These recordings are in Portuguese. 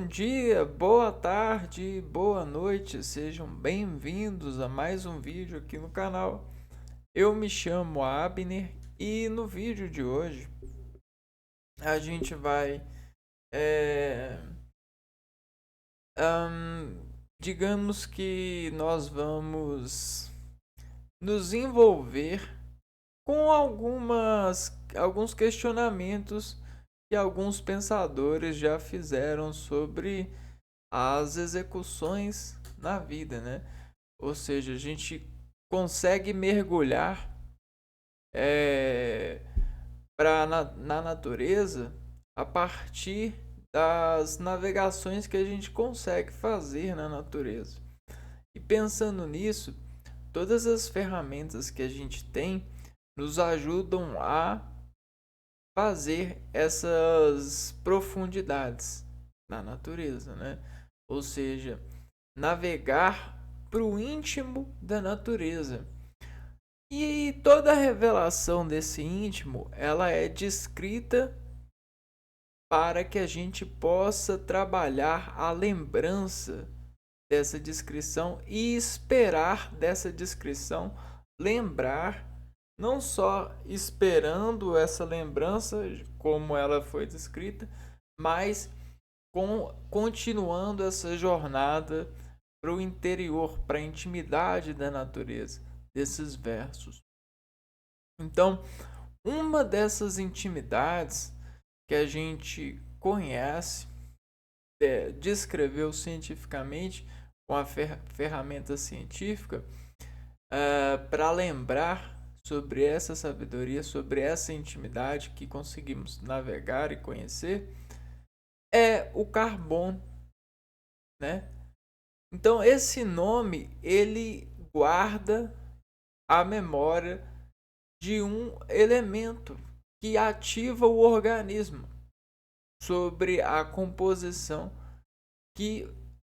Bom dia, boa tarde, boa noite, sejam bem-vindos a mais um vídeo aqui no canal. Eu me chamo Abner e no vídeo de hoje a gente vai, é, digamos que nós vamos nos envolver com alguns questionamentos que alguns pensadores já fizeram sobre as execuções na vida, né? Ou seja, a gente consegue mergulhar é, na natureza a partir das navegações que a gente consegue fazer na natureza. E pensando nisso, todas as ferramentas que a gente tem nos ajudam a fazer essas profundidades na natureza, né? Ou seja, navegar para o íntimo da natureza. E toda a revelação desse íntimo, ela é descrita para que a gente possa trabalhar a lembrança dessa descrição e esperar dessa descrição lembrar, não só esperando essa lembrança como ela foi descrita, mas continuando essa jornada para o interior, para a intimidade da natureza desses versos. Então, uma dessas intimidades que a gente conhece, descreveu cientificamente com a ferramenta científica, para lembrar sobre essa sabedoria, sobre essa intimidade que conseguimos navegar e conhecer, é o carbono, né? Então esse nome ele guarda a memória de um elemento que ativa o organismo sobre a composição que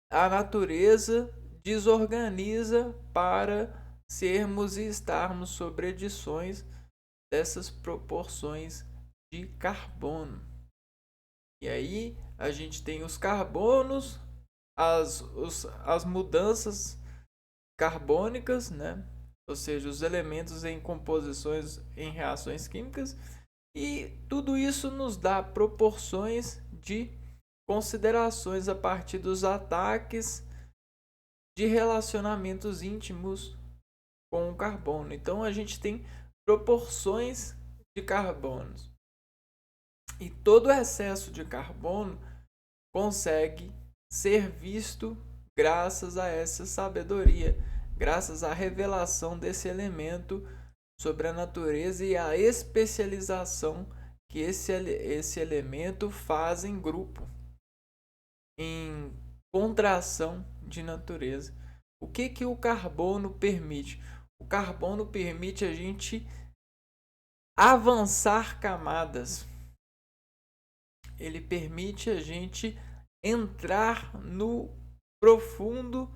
a natureza desorganiza para sermos e estarmos sobre edições dessas proporções de carbono. E aí a gente tem os carbonos, as mudanças carbônicas, né? Ou seja, os elementos em composições em reações químicas, e tudo isso nos dá proporções de considerações a partir dos ataques de relacionamentos íntimos com o carbono. Então a gente tem proporções de carbonos. E todo excesso de carbono consegue ser visto graças a essa sabedoria, graças à revelação desse elemento sobre a natureza e a especialização que esse elemento faz em grupo, em contração de natureza. O que o carbono permite? O carbono permite a gente avançar camadas. Ele permite a gente entrar no profundo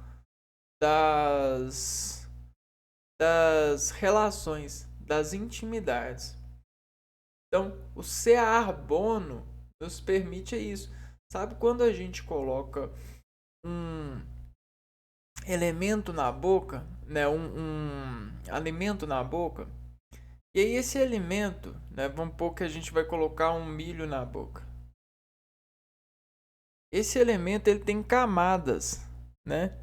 das relações, das intimidades. Então, o carbono nos permite isso. Sabe quando a gente coloca um elemento na boca, né, um alimento na boca, e aí esse alimento, né, vamos supor que a gente vai colocar um milho na boca. Esse elemento ele tem camadas, né?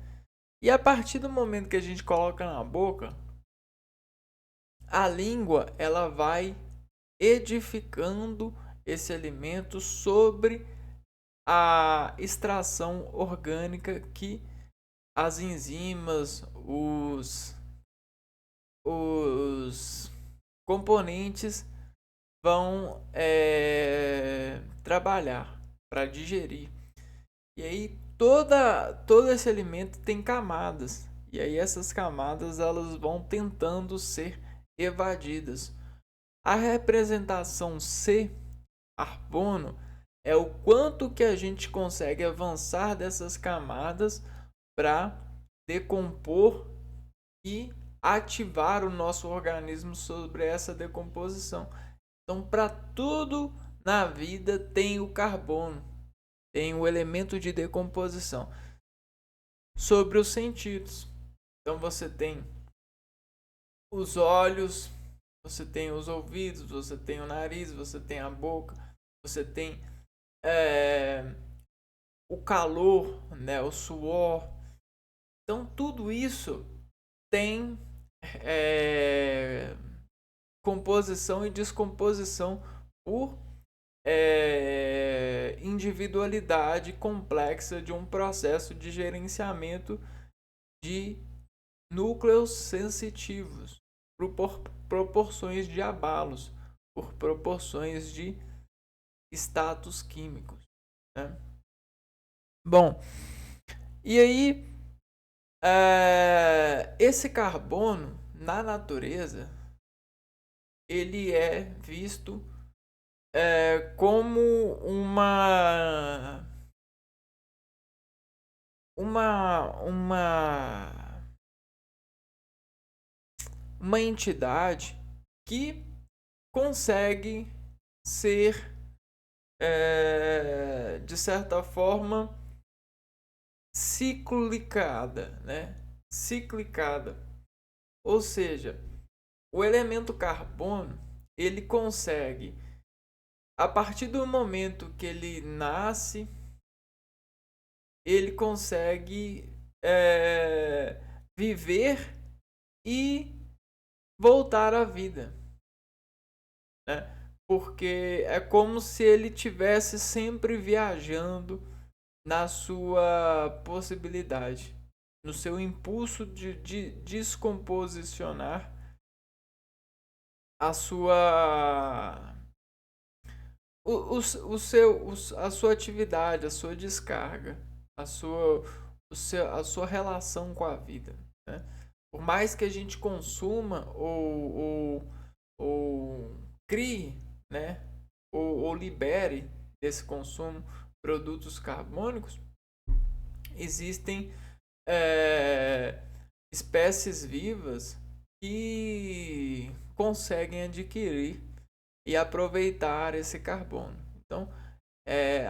E a partir do momento que a gente coloca na boca, a língua ela vai edificando esse alimento sobre a extração orgânica que as enzimas, os componentes vão trabalhar para digerir. E aí todo esse alimento tem camadas. E aí essas camadas elas vão tentando ser evadidas. A representação C, carbono, é o quanto que a gente consegue avançar dessas camadas para decompor e ativar o nosso organismo sobre essa decomposição. Então, para tudo na vida tem o carbono. tem o elemento de decomposição sobre os sentidos. Então você tem os olhos, você tem os ouvidos, você tem o nariz, você tem a boca, você tem o calor, né, o suor. Então tudo isso tem composição e descomposição por individualidade complexa de um processo de gerenciamento de núcleos sensitivos por proporções de abalos, por proporções de status químicos, né? Bom, e aí esse carbono na natureza ele é visto como uma entidade que consegue ser de certa forma ciclicada, né? Ciclicada. Ou seja, o elemento carbono, ele consegue, a partir do momento que ele nasce, ele consegue viver e voltar à vida, né? Porque é como se ele tivesse sempre viajando na sua possibilidade, no seu impulso de descomposicionar a sua a sua atividade, a sua descarga, a sua relação com a vida, né? Por mais que a gente consuma ou crie, né, ou libere desse consumo produtos carbônicos, existem espécies vivas que conseguem adquirir e aproveitar esse carbono. Então,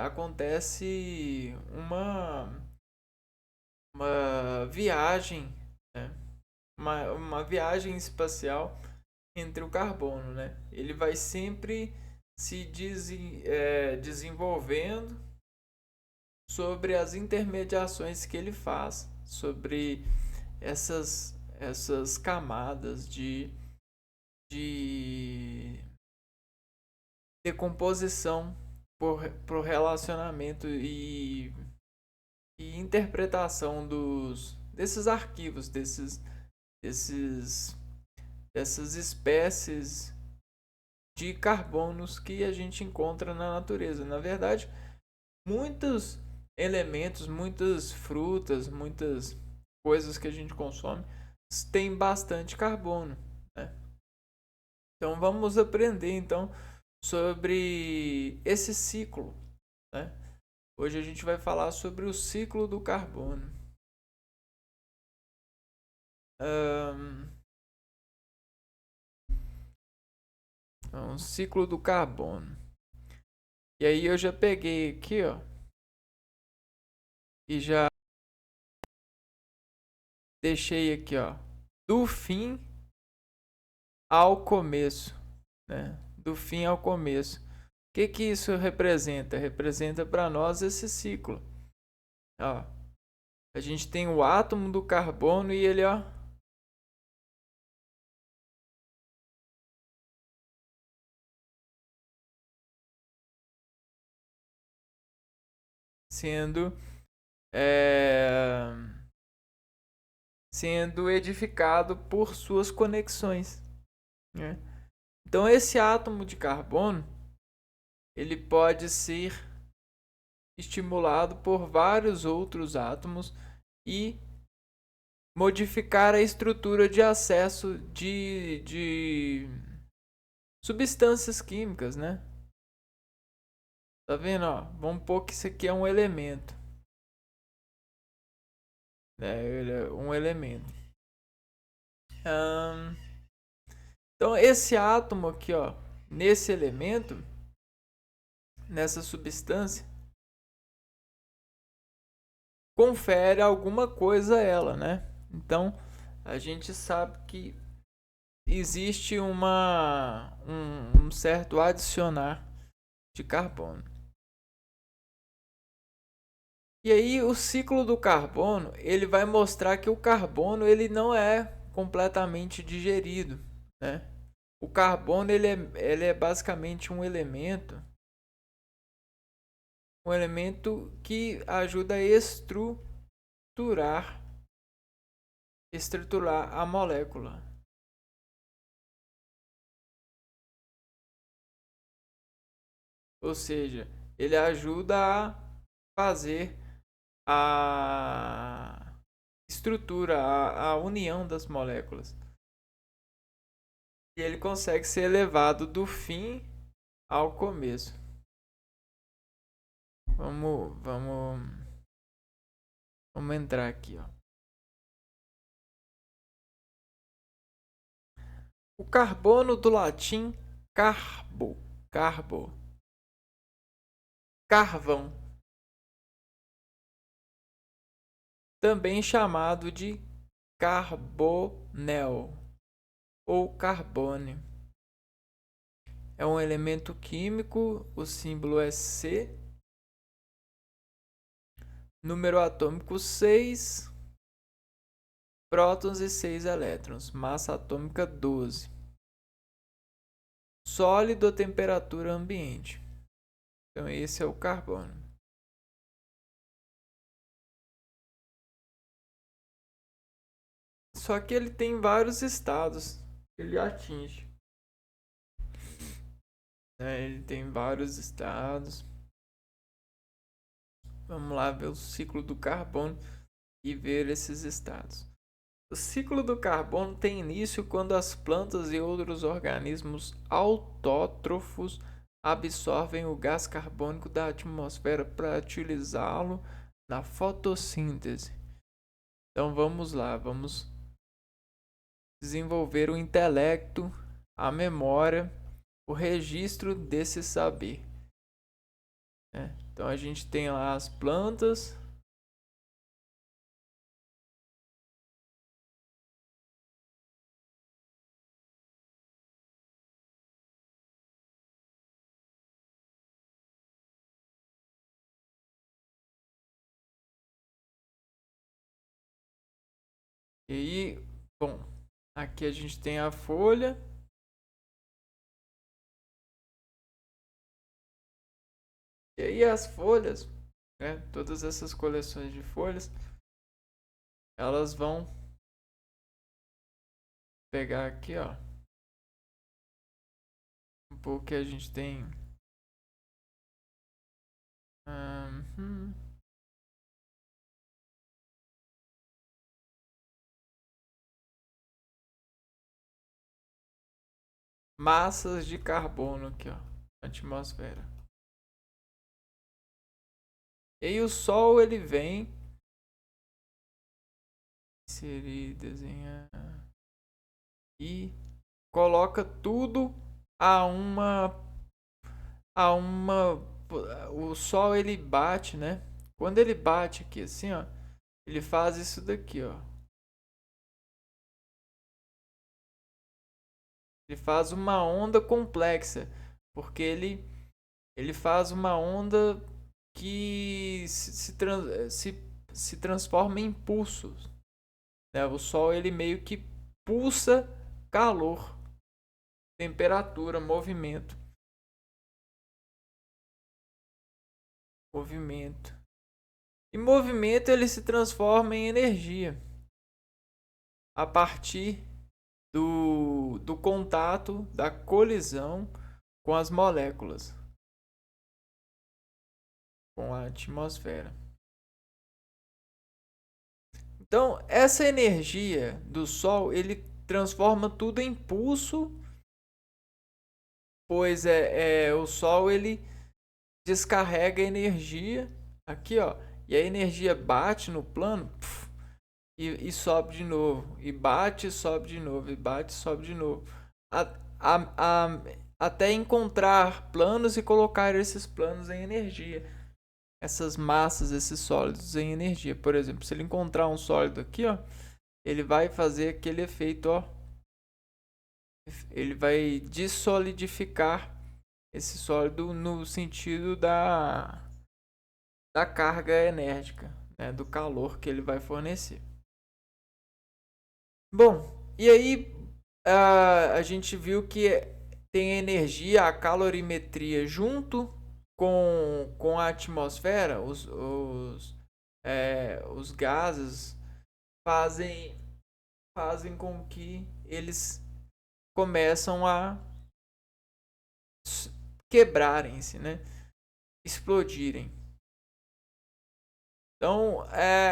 acontece uma viagem, né? uma viagem espacial entre o carbono, né? Ele vai sempre se desenvolvendo sobre as intermediações que ele faz, sobre essas camadas de decomposição por relacionamento e interpretação desses arquivos, dessas espécies de carbonos que a gente encontra na natureza. Na verdade, muitos elementos, muitas frutas, muitas coisas que a gente consome têm bastante carbono, né? Então vamos aprender então sobre esse ciclo, né? Hoje a gente vai falar sobre o ciclo do carbono. Então, ciclo do carbono. E aí eu já peguei aqui, ó, e já deixei aqui, ó, do fim ao começo, né? Do fim ao começo. O que isso representa? Representa para nós esse ciclo. Ó, a gente tem o átomo do carbono e ele, ó, sendo sendo edificado por suas conexões, né? Então esse átomo de carbono ele pode ser estimulado por vários outros átomos e modificar a estrutura de acesso de substâncias químicas, né? Tá vendo, ó? Vamos pôr que isso aqui é um elemento, né? Ele é um elemento. Então esse átomo aqui, ó, nesse elemento, nessa substância, confere alguma coisa a ela, né? Então a gente sabe que existe um certo adicionar de carbono. E aí o ciclo do carbono, ele vai mostrar que o carbono ele não é completamente digerido, né? O carbono ele é basicamente um elemento que ajuda a estruturar a molécula. Ou seja, ele ajuda a fazer a estrutura, a união das moléculas. E ele consegue ser elevado do fim ao começo. Vamos entrar aqui, ó. O carbono do latim carbo, carvão, também chamado de carbonel ou carbônio. É um elemento químico, o símbolo é C, número atômico 6, prótons e 6 elétrons, massa atômica 12. Sólido a temperatura ambiente. Então esse é o carbono. Só que ele tem vários estados que ele atinge. Ele tem vários estados. Vamos lá ver o ciclo do carbono e ver esses estados. O ciclo do carbono tem início quando as plantas e outros organismos autótrofos absorvem o gás carbônico da atmosfera para utilizá-lo na fotossíntese. Então vamos lá, vamos desenvolver o intelecto, a memória, o registro desse saber. Então a gente tem lá as plantas. E aí, bom, aqui a gente tem a folha. E aí as folhas, todas essas coleções de folhas, elas vão pegar aqui, ó, um pouco que a gente tem. Massas de carbono aqui, ó, na atmosfera. E aí o Sol ele vem inserir, desenhar e coloca tudo a uma o Sol ele bate, né? Quando ele bate aqui assim, ó, ele faz isso daqui, ó. Ele faz uma onda complexa, porque ele faz uma onda que se transforma em pulsos. Né? O Sol ele meio que pulsa calor, temperatura, movimento. E movimento ele se transforma em energia a partir do contato, da colisão com as moléculas, com a atmosfera. Então, essa energia do Sol, ele transforma tudo em pulso, pois o Sol ele descarrega energia aqui, ó, e a energia bate no plano e sobe de novo, e bate, sobe de novo, e bate, sobe de novo, até encontrar planos e colocar esses planos em energia. essas massas, esses sólidos em energia. Por exemplo, se ele encontrar um sólido aqui, ó, ele vai fazer aquele efeito, ó, ele vai dessolidificar esse sólido no sentido da carga enérgica, né, do calor que ele vai fornecer. Bom, e aí a gente viu que tem a energia, a calorimetria junto com a atmosfera, os gases fazem com que eles começam a quebrarem-se, né? Explodirem. Então,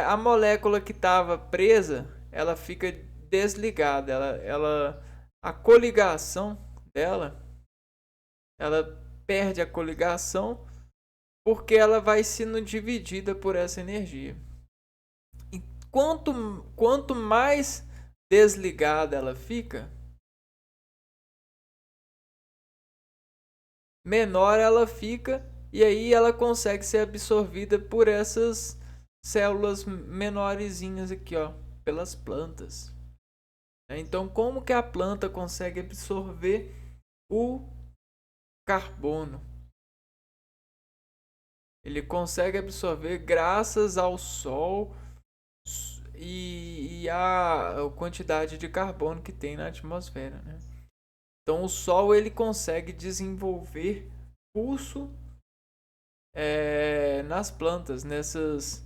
a molécula que estava presa, ela fica desligada, a coligação dela, ela perde a coligação porque ela vai sendo dividida por essa energia. E quanto mais desligada ela fica, menor ela fica, e aí ela consegue ser absorvida por essas células menorzinhas aqui, ó, pelas plantas. Então, como que a planta consegue absorver o carbono? Ele consegue absorver graças ao sol e a quantidade de carbono que tem na atmosfera, né? Então, o sol ele consegue desenvolver pulso nas plantas, nessas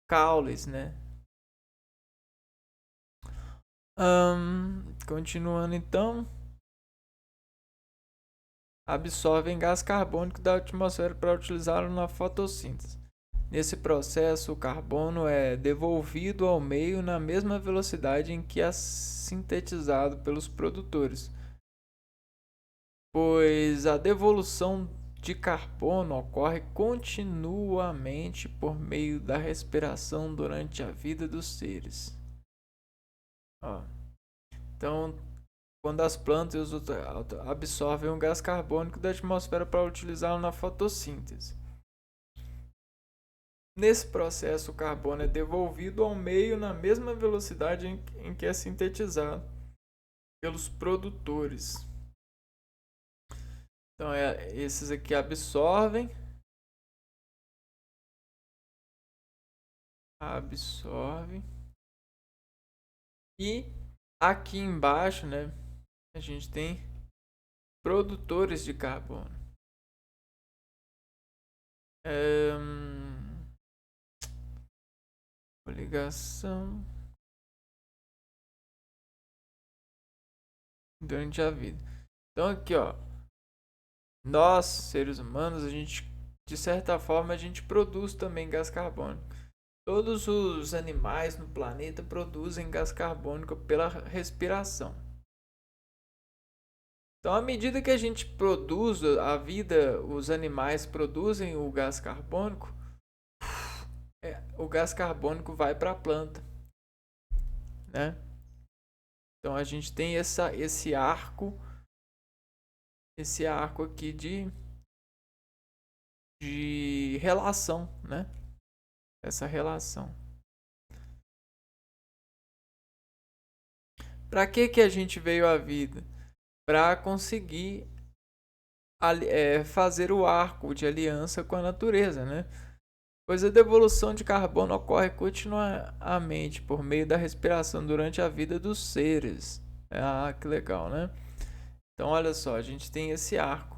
caules, né? Continuando então, absorvem gás carbônico da atmosfera para utilizá-lo na fotossíntese. Nesse processo, o carbono é devolvido ao meio na mesma velocidade em que é sintetizado pelos produtores, pois a devolução de carbono ocorre continuamente por meio da respiração durante a vida dos seres. Ó. Então, quando as plantas absorvem o gás carbônico da atmosfera para utilizá-lo na fotossíntese. Nesse processo, o carbono é devolvido ao meio na mesma velocidade em que é sintetizado pelos produtores. Então, esses aqui absorvem e aqui embaixo, né, a gente tem produtores de carbono. Coligação durante a vida. Então aqui, ó, nós seres humanos, a gente de certa forma a gente produz também gás carbônico. Todos os animais no planeta produzem gás carbônico pela respiração. Então, à medida que a gente produz a vida, os animais produzem o gás carbônico, o gás carbônico vai para a planta, né? Então a gente tem esse arco aqui de relação, né? Essa relação. Para que a gente veio à vida? Para conseguir fazer o arco de aliança com a natureza, né? Pois a devolução de carbono ocorre continuamente por meio da respiração durante a vida dos seres. Ah, que legal, né? Então, olha só, a gente tem esse arco.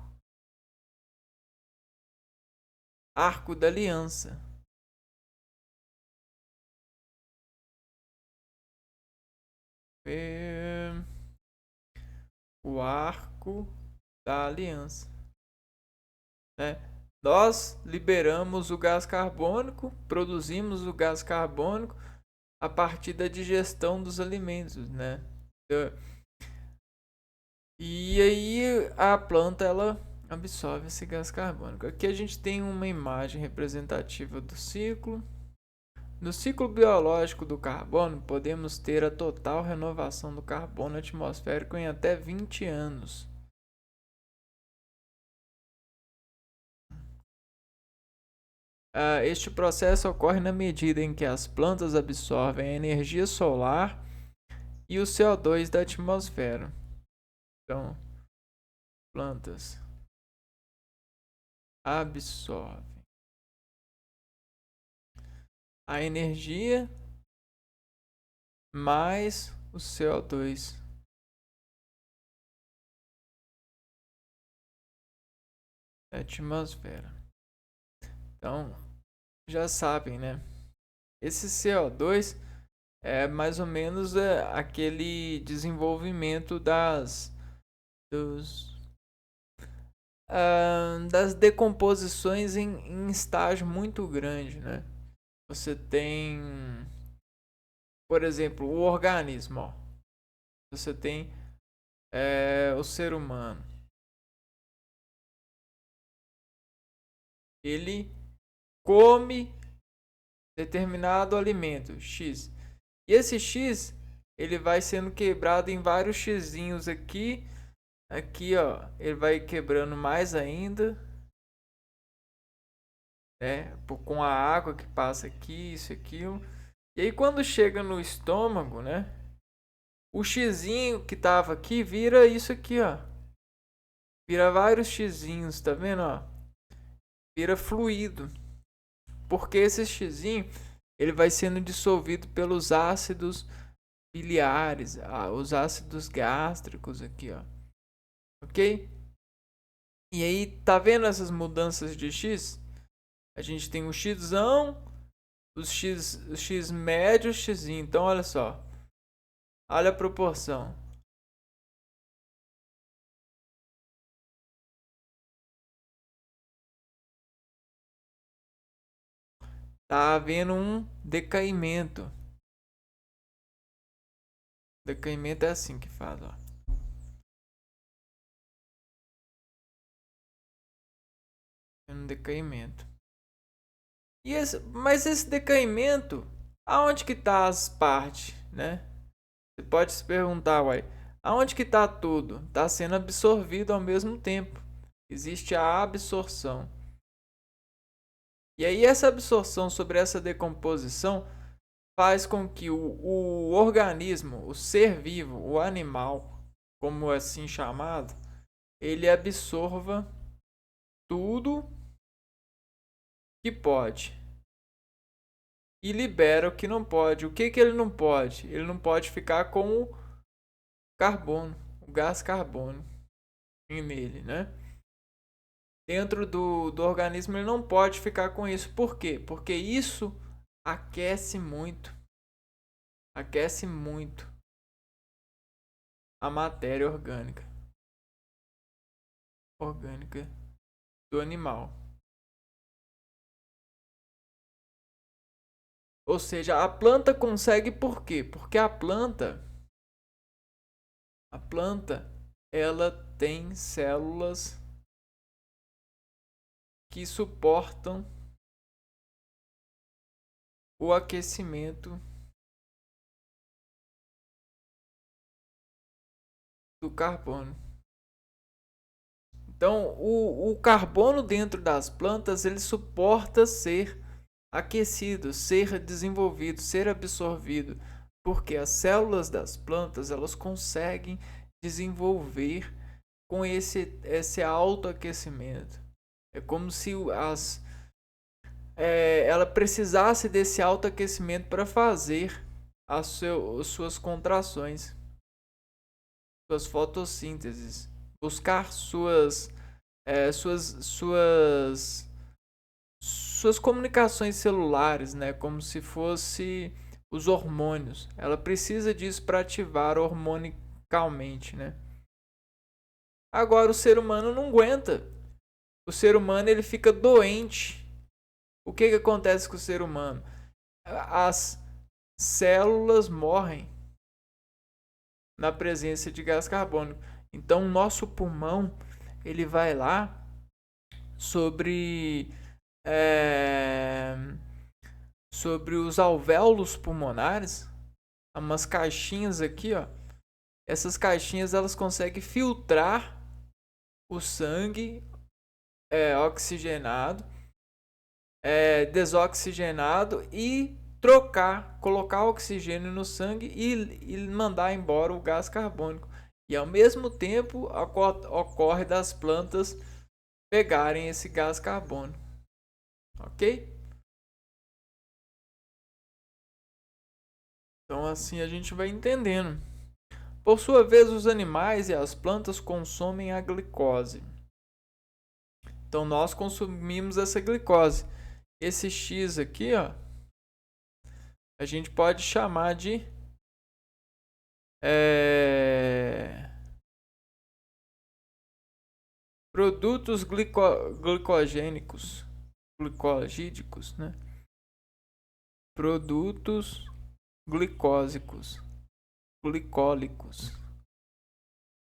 Arco da aliança. O arco da aliança, né? Nós liberamos o gás carbônico, produzimos o gás carbônico a partir da digestão dos alimentos, né? E aí a planta ela absorve esse gás carbônico. Aqui a gente tem uma imagem representativa do ciclo. No ciclo biológico do carbono, podemos ter a total renovação do carbono atmosférico em até 20 anos. Este processo ocorre na medida em que as plantas absorvem a energia solar e o CO2 da atmosfera. Então, plantas absorvem a energia mais o CO2 da atmosfera. Então, já sabem, né? Esse CO2 é mais ou menos aquele desenvolvimento das decomposições em estágio muito grande, né? Você tem, por exemplo, o organismo. Ó. Você tem o ser humano. Ele come determinado alimento, X. E esse X, ele vai sendo quebrado em vários Xzinhos aqui. Aqui, ó, ele vai quebrando mais ainda. Né? Com a água que passa aqui, isso, aquilo. E aí quando chega no estômago, né? O Xzinho que tava aqui vira isso aqui, ó. Vira vários Xzinhos, tá vendo, ó? Vira fluido. Porque esse Xzinho, ele vai sendo dissolvido pelos ácidos biliares, os ácidos gástricos aqui, ó. Ok? E aí, tá vendo essas mudanças de X? A gente tem o Xzão, o X médio, o Xzinho. Então, olha só. Olha a proporção. Tá havendo um decaimento. Decaimento é assim que faz, ó. Um decaimento. Mas esse decaimento, aonde que tá as partes, né? Você pode se perguntar, uai, aonde que tá tudo? Tá sendo absorvido ao mesmo tempo. Existe a absorção. E aí essa absorção sobre essa decomposição faz com que o organismo, o ser vivo, o animal, como assim chamado, ele absorva tudo que pode e libera o que não pode. O que ele não pode? Ele não pode ficar com o carbono, o gás carbônico nele, né? Dentro do organismo ele não pode ficar com isso. Por quê? Porque isso aquece muito. Aquece muito a matéria orgânica do animal. Ou seja, a planta consegue por quê? Porque a planta ela tem células que suportam o aquecimento do carbono. Então, o carbono dentro das plantas ele suporta ser aquecido, ser desenvolvido, ser absorvido, porque as células das plantas elas conseguem desenvolver com esse autoaquecimento. É como se ela precisasse desse autoaquecimento para fazer as suas contrações, suas fotossínteses, buscar suas comunicações celulares, né? Como se fosse os hormônios. Ela precisa disso para ativar hormonicalmente, né? Agora o ser humano não aguenta. O ser humano ele fica doente. O que acontece com o ser humano? As células morrem na presença de gás carbônico. Então, o nosso pulmão ele vai lá sobre sobre os alvéolos pulmonares, umas caixinhas aqui, ó. Essas caixinhas elas conseguem filtrar o sangue oxigenado desoxigenado e colocar oxigênio no sangue e mandar embora o gás carbônico. E ao mesmo tempo ocorre das plantas pegarem esse gás carbônico. Ok? Então assim a gente vai entendendo. Por sua vez, os animais e as plantas consomem a glicose. Então nós consumimos essa glicose. Esse X aqui, ó, a gente pode chamar de produtos glicogênicos, glicogídicos, né? Produtos glicósicos, glicólicos.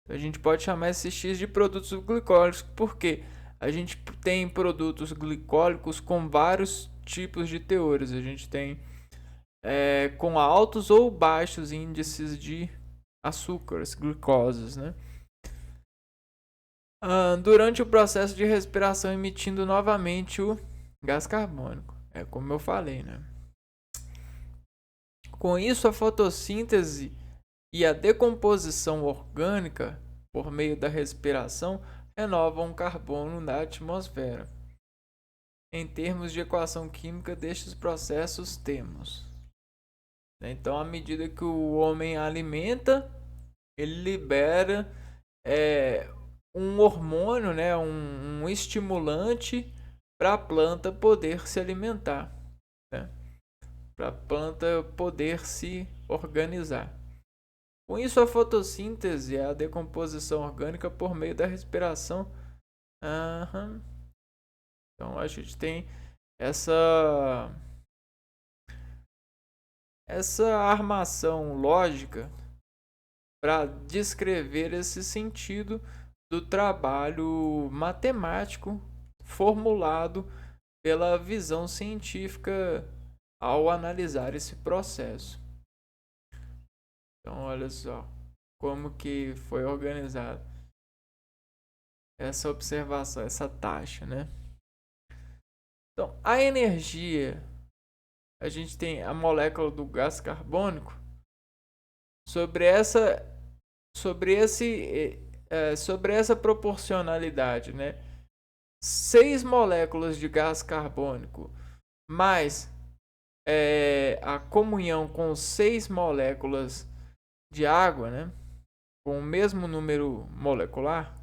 A gente pode chamar esse X de produtos glicólicos, porque a gente tem produtos glicólicos com vários tipos de teores. A gente tem com altos ou baixos índices de açúcares, glicoses, né? Durante o processo de respiração, emitindo novamente o gás carbônico. É como eu falei, né? Com isso, a fotossíntese e a decomposição orgânica, por meio da respiração, renovam o carbono na atmosfera. Em termos de equação química destes processos, temos. Então, à medida que o homem alimenta, ele libera um hormônio, né, um estimulante para a planta poder se alimentar, né? Para a planta poder se organizar. Com isso, a fotossíntese é a decomposição orgânica por meio da respiração. Então a gente tem essa armação lógica para descrever esse sentido do trabalho matemático formulado pela visão científica ao analisar esse processo. Então, olha só como que foi organizado essa observação, essa taxa, né? Então, a energia, a gente tem a molécula do gás carbônico. Sobre essa proporcionalidade, né? 6 moléculas de gás carbônico mais a comunhão com 6 moléculas de água, né? Com o mesmo número molecular,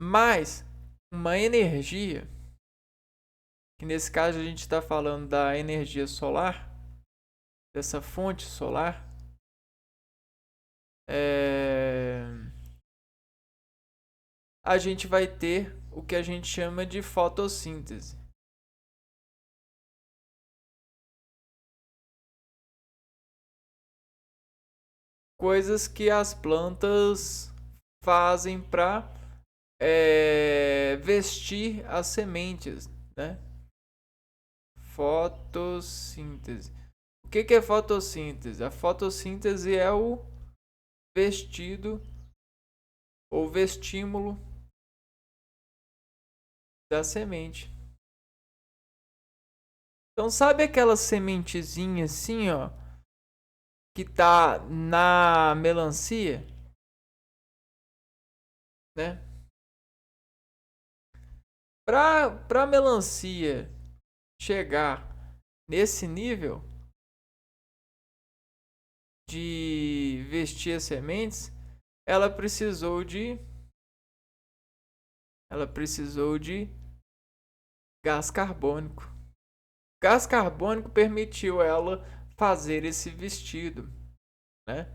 mais uma energia, que nesse caso a gente está falando da energia solar, dessa fonte solar, a gente vai ter o que a gente chama de fotossíntese. Coisas que as plantas fazem para vestir as sementes, né? Fotossíntese. O que é fotossíntese? A fotossíntese é o vestido ou vestímulo da semente. Então, sabe aquela sementezinha assim, ó, que tá na melancia, né? Para melancia chegar nesse nível de vestir as sementes, ela precisou de gás carbônico. Gás carbônico permitiu ela fazer esse vestido, né?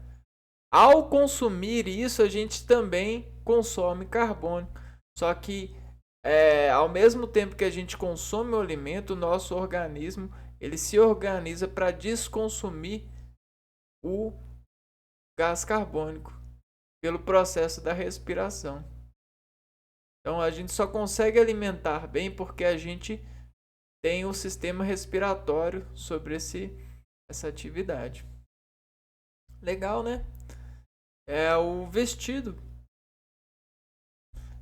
Ao consumir isso, a gente também consome carbono. Só que ao mesmo tempo que a gente consome o alimento, o nosso organismo ele se organiza para desconsumir o gás carbônico pelo processo da respiração. Então a gente só consegue alimentar bem porque a gente tem o sistema respiratório sobre essa atividade. Legal, né? É o vestido.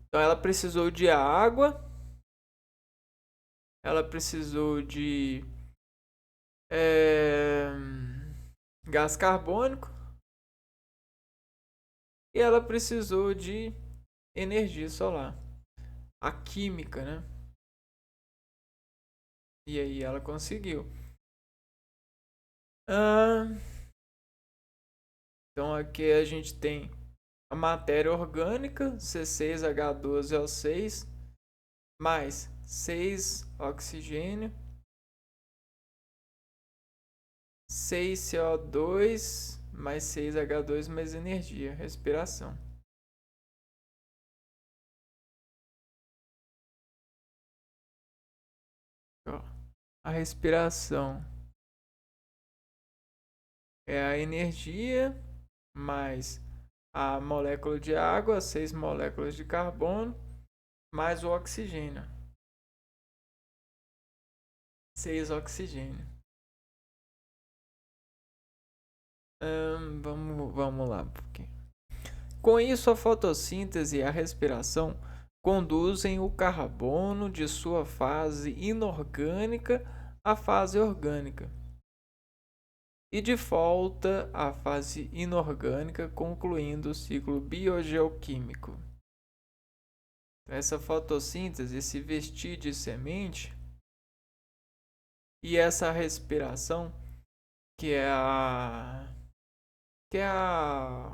Então ela precisou de água ela precisou de é, gás carbônico e ela precisou de energia solar, a química, né? E aí ela conseguiu. Ah, então aqui a gente tem a matéria orgânica, C6H12O6, mais 6 oxigênio, 6 CO2, mais 6H2, mais energia, respiração. Ó, a respiração é a energia mais a molécula de água, 6 moléculas de carbono, mais o oxigênio, 6 oxigênio. Vamos lá. Com isso, a fotossíntese e a respiração conduzem o carbono de sua fase inorgânica à fase orgânica e de volta à fase inorgânica, concluindo o ciclo biogeoquímico. Essa fotossíntese, esse vestir de semente e essa respiração, que é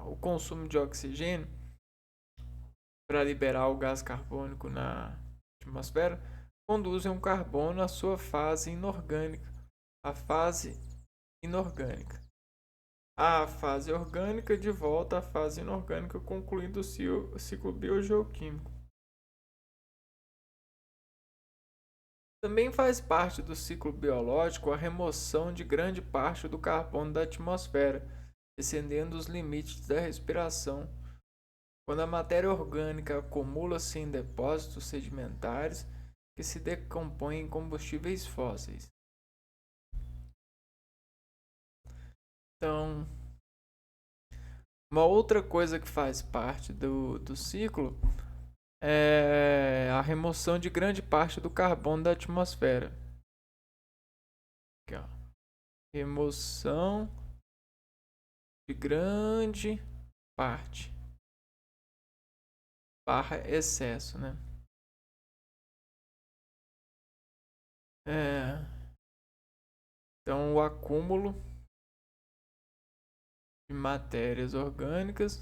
o consumo de oxigênio para liberar o gás carbônico na atmosfera, conduzem o carbono à sua fase inorgânica, a fase inorgânica. A fase orgânica de volta à fase inorgânica, concluindo o ciclo biogeoquímico. Também faz parte do ciclo biológico a remoção de grande parte do carbono da atmosfera, excedendo os limites da respiração. Quando a matéria orgânica acumula-se em depósitos sedimentares que se decompõem em combustíveis fósseis. Então, uma outra coisa que faz parte do ciclo é a remoção de grande parte do carbono da atmosfera. Aqui, ó. Remoção de grande parte barra excesso, né? Então, o acúmulo de matérias orgânicas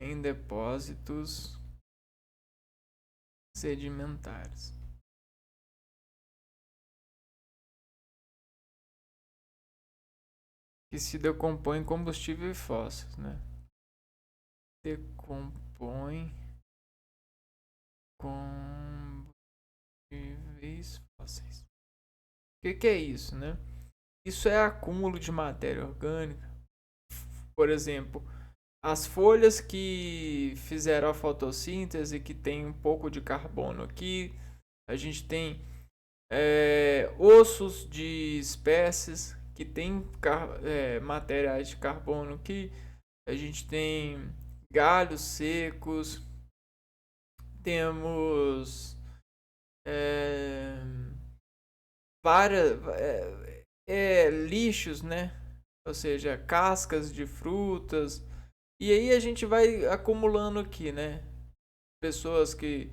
em depósitos sedimentares. Que se decompõe em combustíveis fósseis, né? Decompõe combustíveis fósseis. O que é isso, né? Isso é acúmulo de matéria orgânica. Por exemplo, as folhas que fizeram a fotossíntese, que tem um pouco de carbono aqui. A gente tem ossos de espécies que tem materiais de carbono aqui. A gente tem galhos secos. Temos várias lixos, né? Ou seja, cascas de frutas. E aí a gente vai acumulando aqui, né? Pessoas que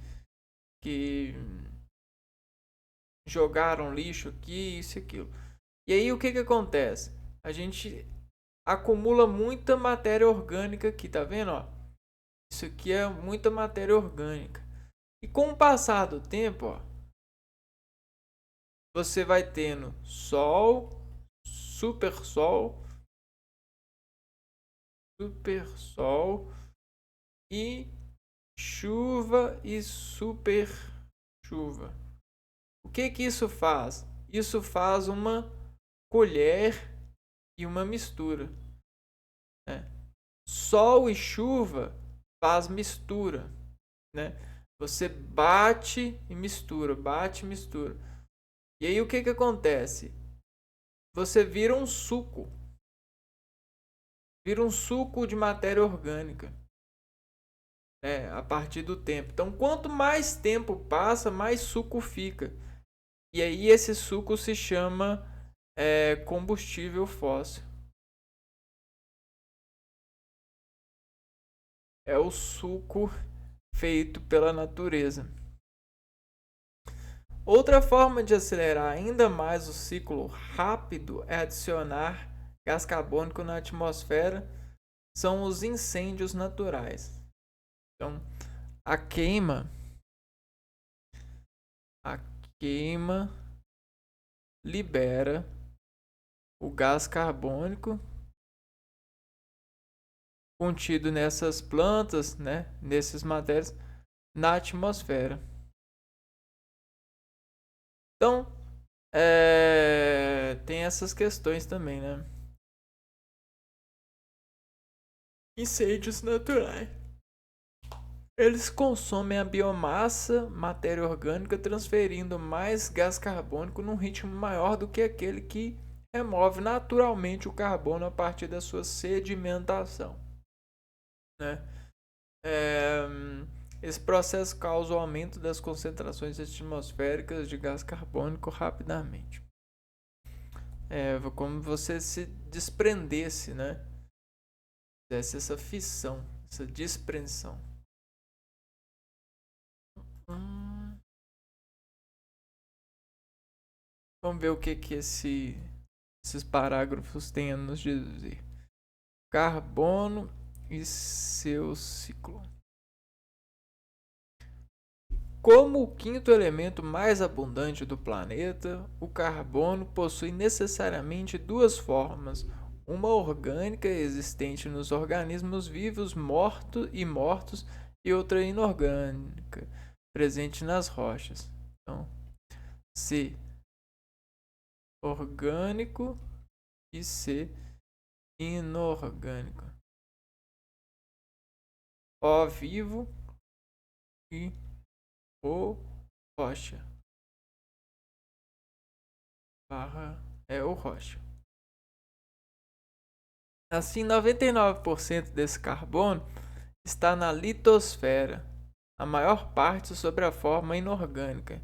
jogaram lixo aqui, isso e aquilo. E aí o que acontece? A gente acumula muita matéria orgânica aqui, tá vendo? Ó? Isso aqui é muita matéria orgânica. E com o passar do tempo, ó, você vai tendo sol, super sol e chuva e super chuva. O que isso faz? Isso faz uma colher e uma mistura. Né? Sol e chuva faz mistura. Né? Você bate e mistura, bate e mistura. E aí o que acontece? Você vira um suco. Vira um suco de matéria orgânica. a partir do tempo. Então, quanto mais tempo passa, mais suco fica. E aí esse suco se chama combustível fóssil. É o suco feito pela natureza. Outra forma de acelerar ainda mais o ciclo rápido é adicionar gás carbônico na atmosfera, são os incêndios naturais. Então, a queima libera o gás carbônico contido nessas plantas, né, nesses matérias, na atmosfera. Então, tem essas questões também, né? Incêndios naturais. Eles consomem a biomassa, matéria orgânica, transferindo mais gás carbônico num ritmo maior do que aquele que remove naturalmente o carbono a partir da sua sedimentação, né? Esse processo causa o aumento das concentrações atmosféricas de gás carbônico rapidamente. Como você se desprendesse, né? Desse essa fissão, essa desprensão. Vamos ver o que esses parágrafos têm a nos dizer. Carbono e seu ciclo. Como o quinto elemento mais abundante do planeta, o carbono possui necessariamente duas formas: uma orgânica existente nos organismos vivos mortos e outra inorgânica presente nas rochas. Então, C orgânico e C inorgânico. O vivo e o rocha. Barra é o rocha. Assim, 99% desse carbono está na litosfera, a maior parte sobre a forma inorgânica.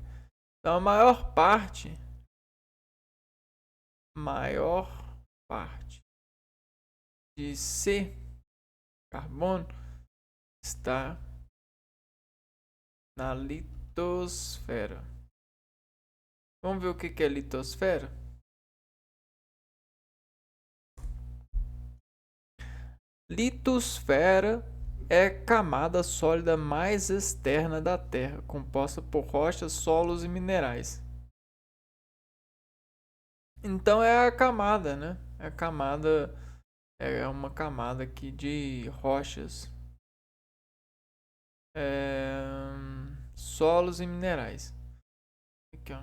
Então, a maior parte de C carbono está na litosfera. Vamos ver o que é litosfera? Litosfera é a camada sólida mais externa da Terra, composta por rochas, solos e minerais. Então é a camada, né? É uma camada aqui de rochas, solos e minerais. Aqui, ó.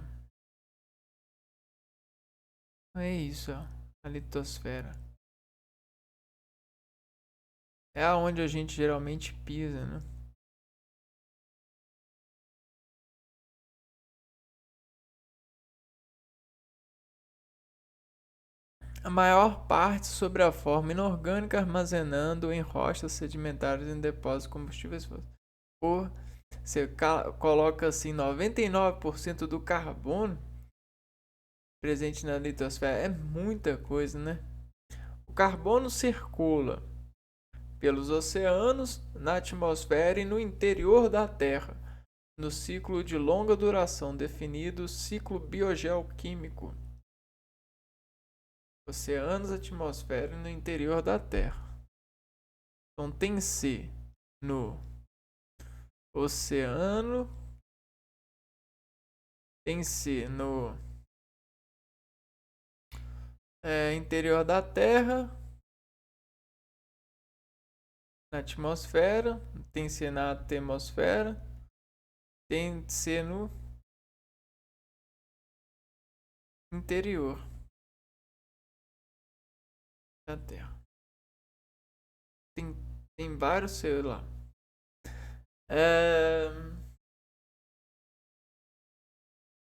É isso, ó, a litosfera. É aonde a gente geralmente pisa, né? A maior parte sobre a forma inorgânica, armazenando em rochas sedimentares em depósitos de combustíveis fósseis. Você coloca assim 99% do carbono presente na litosfera. É muita coisa, né? O carbono circula pelos oceanos, na atmosfera e no interior da Terra, no ciclo de longa duração definido ciclo biogeoquímico. Oceanos, atmosfera e no interior da Terra. Então tem C no oceano, tem C no interior da Terra, na atmosfera, tem C na atmosfera, tem C no interior da Terra. Tem vários C lá.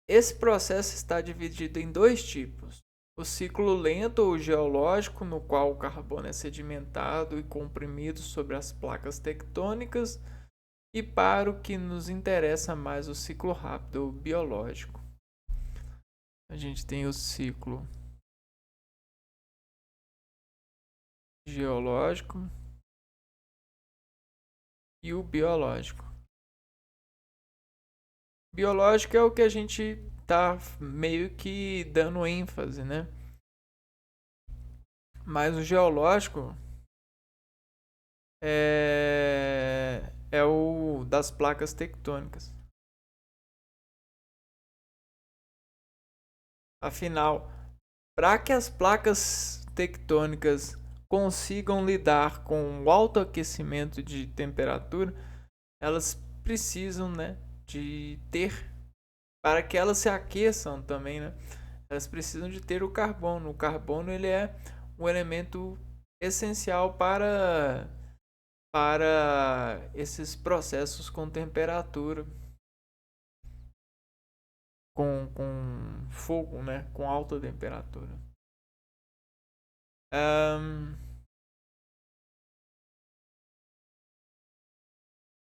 Esse processo está dividido em dois tipos: o ciclo lento ou geológico, no qual o carbono é sedimentado e comprimido sobre as placas tectônicas, e para o que nos interessa mais, o ciclo rápido, o biológico. A gente tem o ciclo geológico e o biológico. Biológico é o que a gente tá meio que dando ênfase, né? Mas o geológico é o das placas tectônicas. Afinal, para que as placas tectônicas consigam lidar com o alto aquecimento de temperatura, elas precisam, né, de ter, para que elas se aqueçam também, né, elas precisam de ter o carbono. O carbono ele é um elemento essencial para esses processos com temperatura, com fogo, né, com alta temperatura.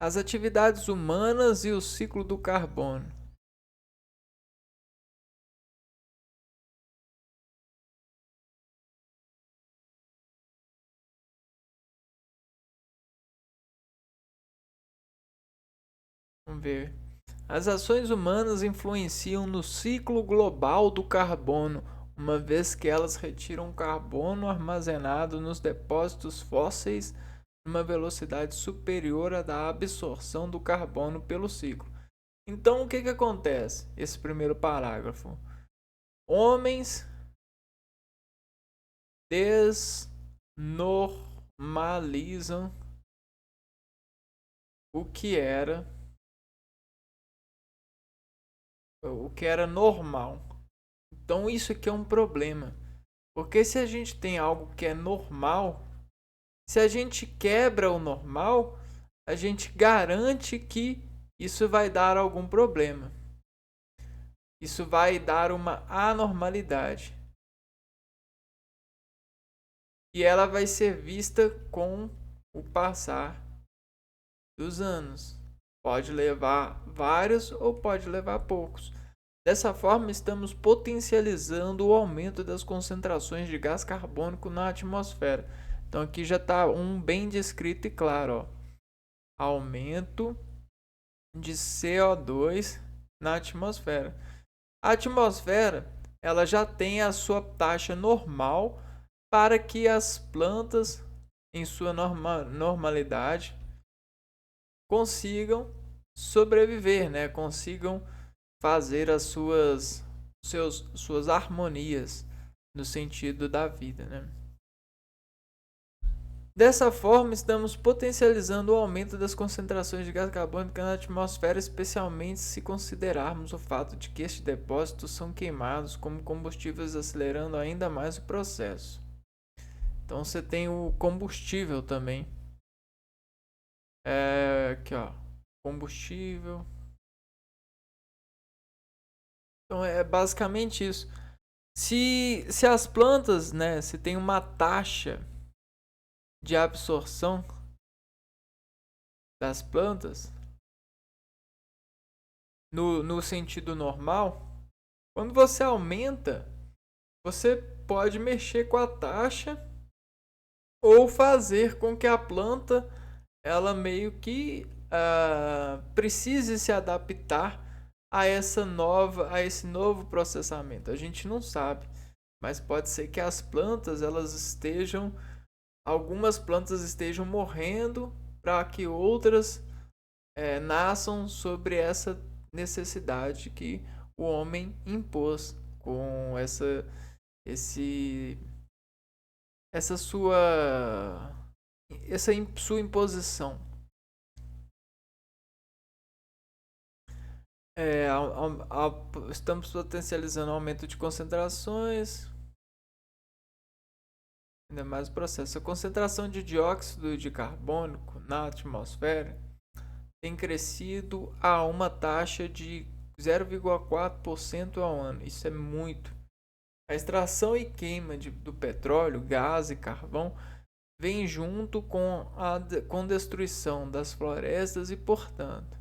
As atividades humanas e o ciclo do carbono. Vamos ver. As ações humanas influenciam no ciclo global do carbono, uma vez que elas retiram carbono armazenado nos depósitos fósseis numa velocidade superior à da absorção do carbono pelo ciclo. Então, o que acontece? Esse primeiro parágrafo. Homens desnormalizam o que era normal. Então isso aqui é um problema. Porque se a gente tem algo que é normal, se a gente quebra o normal, a gente garante que isso vai dar algum problema. Isso vai dar uma anormalidade. E ela vai ser vista com o passar dos anos. Pode levar vários ou pode levar poucos. Dessa forma, estamos potencializando o aumento das concentrações de gás carbônico na atmosfera. Então aqui já está um bem descrito e claro. Ó. Aumento de CO2 na atmosfera. A atmosfera ela já tem a sua taxa normal para que as plantas, em sua normalidade, consigam sobreviver, né? Consigam fazer as suas harmonias no sentido da vida, né? Dessa forma, estamos potencializando o aumento das concentrações de gás carbônico na atmosfera, especialmente se considerarmos o fato de que estes depósitos são queimados como combustíveis, acelerando ainda mais o processo. Então você tem o combustível também. Aqui ó, combustível. Então é basicamente isso. Se as plantas, né, se tem uma taxa de absorção das plantas no sentido normal, quando você aumenta, você pode mexer com a taxa ou fazer com que a planta ela meio que precise se adaptar a esse novo processamento. A gente não sabe, mas pode ser que as plantas algumas plantas estejam morrendo para que outras nasçam sobre essa necessidade que o homem impôs com essa sua imposição. Estamos potencializando o aumento de concentrações. Ainda mais o processo. A concentração de dióxido de carbono na atmosfera tem crescido a uma taxa de 0,4% ao ano. Isso é muito. A extração e queima do petróleo, gás e carvão vem junto com destruição das florestas e, portanto,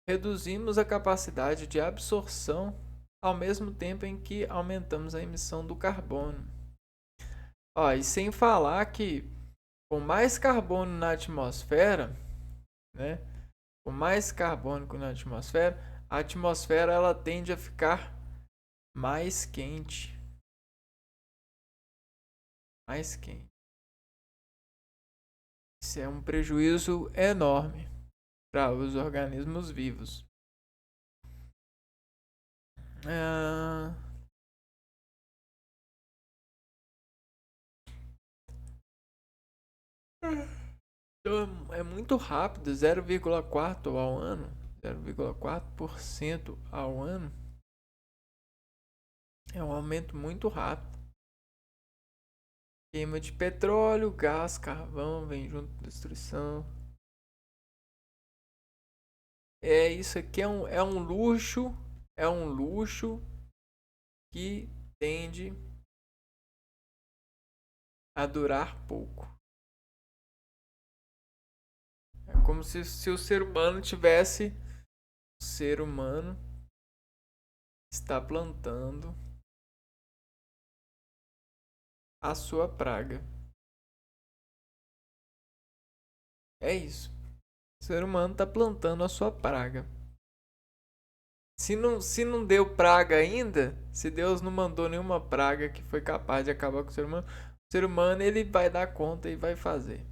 reduzimos a capacidade de absorção ao mesmo tempo em que aumentamos a emissão do carbono. E sem falar que com mais carbono na atmosfera, né? Com mais carbono na atmosfera, a atmosfera ela tende a ficar mais quente. Mais quente. Isso é um prejuízo enorme para os organismos vivos. Então, é muito rápido, 0,4 ao ano, 0,4% ao ano. É um aumento muito rápido. Queima de petróleo, gás, carvão, vem junto com destruição. Isso aqui é um luxo, que tende a durar pouco. É como se o ser humano tivesse, o ser humano está plantando a sua praga. É isso. O ser humano está plantando a sua praga. Se não deu praga ainda, se Deus não mandou nenhuma praga que foi capaz de acabar com o ser humano ele vai dar conta e vai fazer.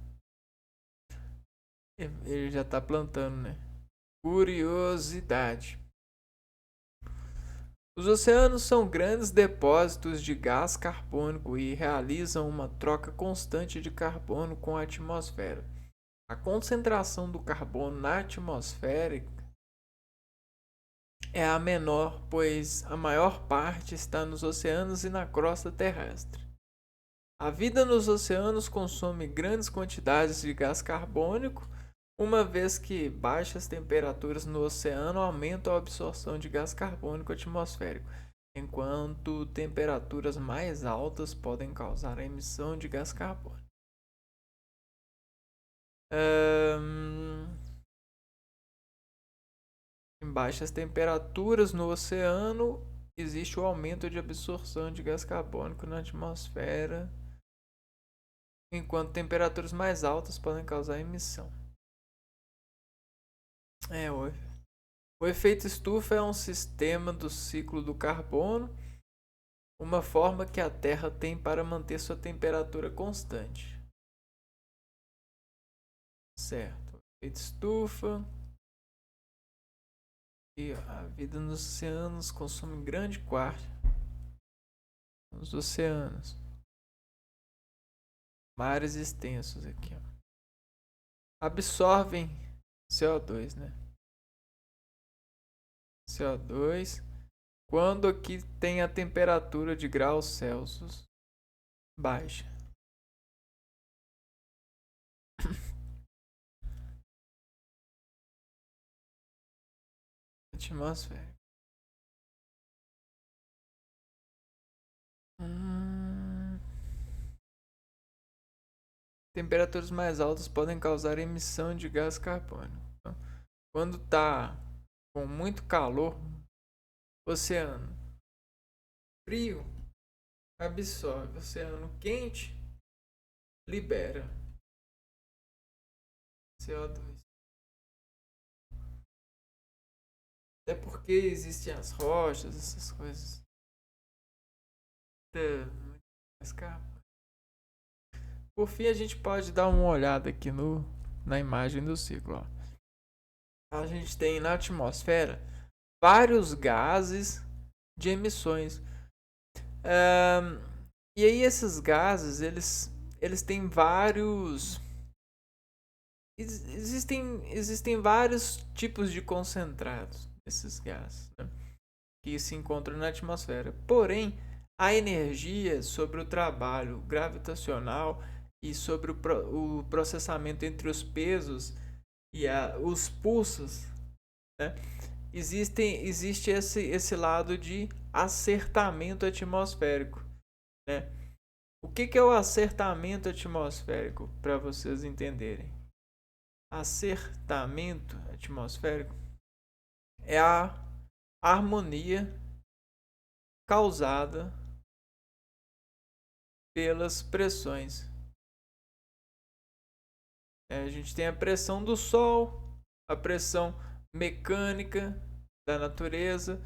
Ele já está plantando, né? Curiosidade. Os oceanos são grandes depósitos de gás carbônico e realizam uma troca constante de carbono com a atmosfera. A concentração do carbono na atmosfera é a menor, pois a maior parte está nos oceanos e na crosta terrestre. A vida nos oceanos consome grandes quantidades de gás carbônico, uma vez que baixas temperaturas no oceano aumentam a absorção de gás carbônico atmosférico, enquanto temperaturas mais altas podem causar a emissão de gás carbônico. Em baixas temperaturas no oceano, existe o aumento de absorção de gás carbônico na atmosfera, enquanto temperaturas mais altas podem causar emissão. O efeito estufa é um sistema do ciclo do carbono, uma forma que a Terra tem para manter sua temperatura constante. Certo. Efeito estufa. E a vida nos oceanos consome grande parte nos oceanos. Mares extensos aqui. Absorvem CO2, né? CO2 quando aqui tem a temperatura de graus Celsius baixa. Atmosfera. Temperaturas mais altas podem causar emissão de gás carbônico. Então, quando está com muito calor, oceano frio absorve, oceano quente libera CO2. Até porque existem as rochas, essas coisas. Por fim, a gente pode dar uma olhada aqui na imagem do ciclo. A gente tem na atmosfera vários gases de emissões. E aí esses gases, eles têm vários... Existem vários tipos de concentrados desses gases, né, que se encontram na atmosfera. Porém, a energia sobre o trabalho gravitacional e sobre o processamento entre os pesos e os pulsos, né, existe esse lado de acertamento atmosférico, né? O que é o acertamento atmosférico, para vocês entenderem? Acertamento atmosférico é a harmonia causada pelas pressões. A gente tem a pressão do Sol, a pressão mecânica da natureza,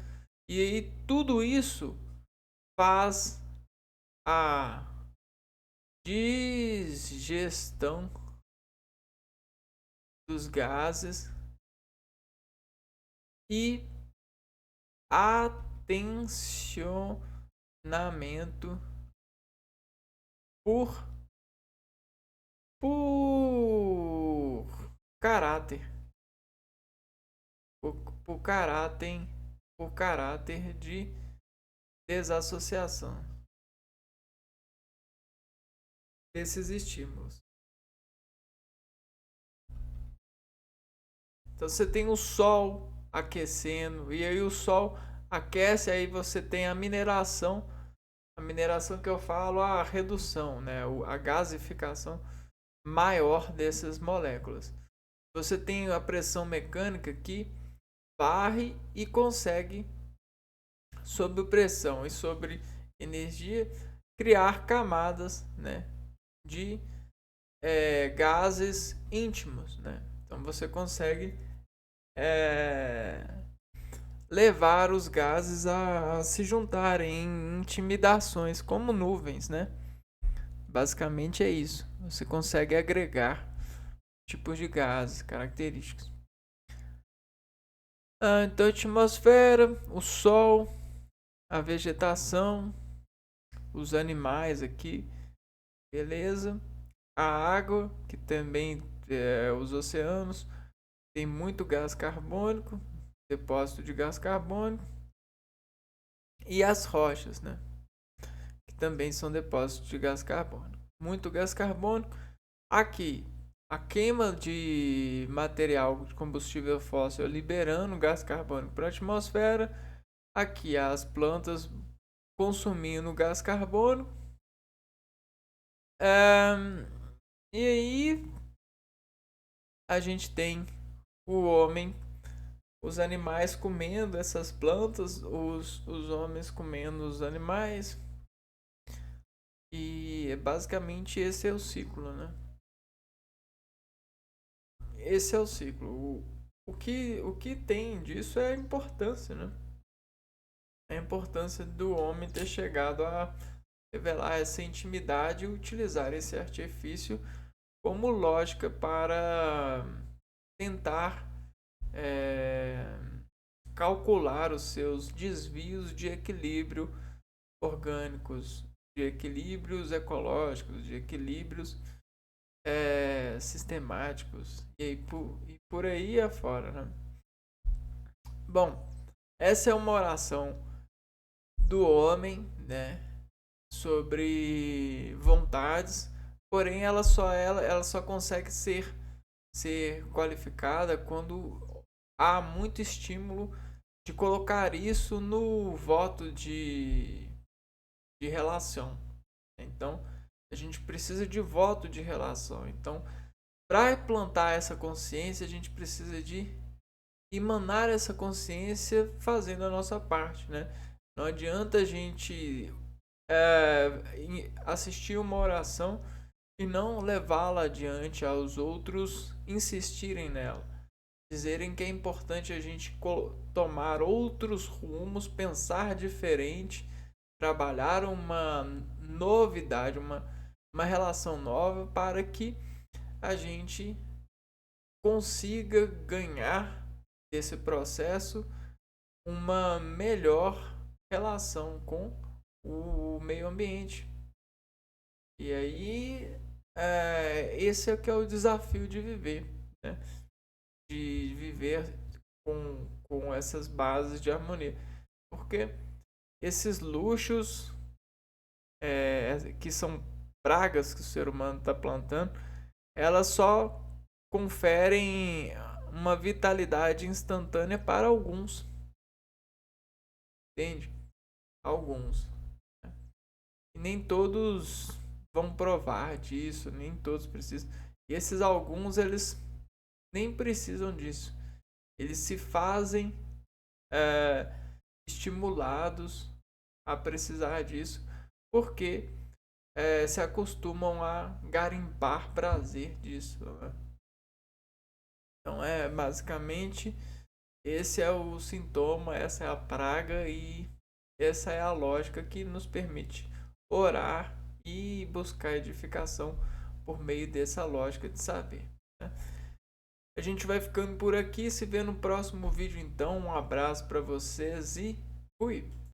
e aí tudo isso faz a digestão dos gases e atencionamento por caráter, por caráter, por caráter de desassociação desses estímulos. Então você tem o Sol aquecendo, e aí o Sol aquece, aí você tem a mineração que eu falo, a redução, né? A gasificação maior dessas moléculas. Você tem a pressão mecânica que varre e consegue, sob pressão e sobre energia, criar camadas, né, de gases íntimos, né? Então você consegue levar os gases a se juntarem em intimidações, como nuvens, né? Basicamente é isso. Você consegue agregar tipos de gases característicos. Então, a atmosfera, o Sol, a vegetação, os animais aqui, beleza? A água, que também os oceanos, tem muito gás carbônico, depósito de gás carbônico, e as rochas, né? Que também são depósitos de gás carbônico. Muito gás carbônico. Aqui, a queima de material de combustível fóssil liberando gás carbônico para a atmosfera. Aqui, as plantas consumindo gás carbônico. E aí, a gente tem o homem, os animais comendo essas plantas, os homens comendo os animais. E basicamente esse é o ciclo, né? Esse é o ciclo. O que tem disso é a importância, né? A importância do homem ter chegado a revelar essa intimidade e utilizar esse artifício como lógica para tentar calcular os seus desvios de equilíbrio orgânicos, de equilíbrios ecológicos, de equilíbrios sistemáticos e por aí afora, né? Bom, essa é uma oração do homem, né, sobre vontades, porém ela só consegue ser qualificada quando há muito estímulo de colocar isso no voto de relação. Então, a gente precisa de voto de relação. Então, para implantar essa consciência, a gente precisa de emanar essa consciência fazendo a nossa parte, né? Não adianta a gente assistir uma oração e não levá-la adiante aos outros insistirem nela. Dizerem que é importante a gente tomar outros rumos, pensar diferente, trabalhar uma novidade, uma relação nova para que a gente consiga ganhar desse processo uma melhor relação com o meio ambiente. E aí, esse é que é o desafio de viver, né? De viver com essas bases de harmonia. Porque esses luxos que são pragas que o ser humano está plantando, elas só conferem uma vitalidade instantânea para alguns. Entende? Alguns. E nem todos vão provar disso, nem todos precisam. E esses alguns, eles nem precisam disso. Eles se fazem estimulados a precisar disso porque se acostumam a garimpar prazer disso, né? Então basicamente esse é o sintoma, essa é a praga e essa é a lógica que nos permite orar e buscar edificação por meio dessa lógica de saber, né? A gente vai ficando por aqui, se vê no próximo vídeo então. Um abraço para vocês e fui!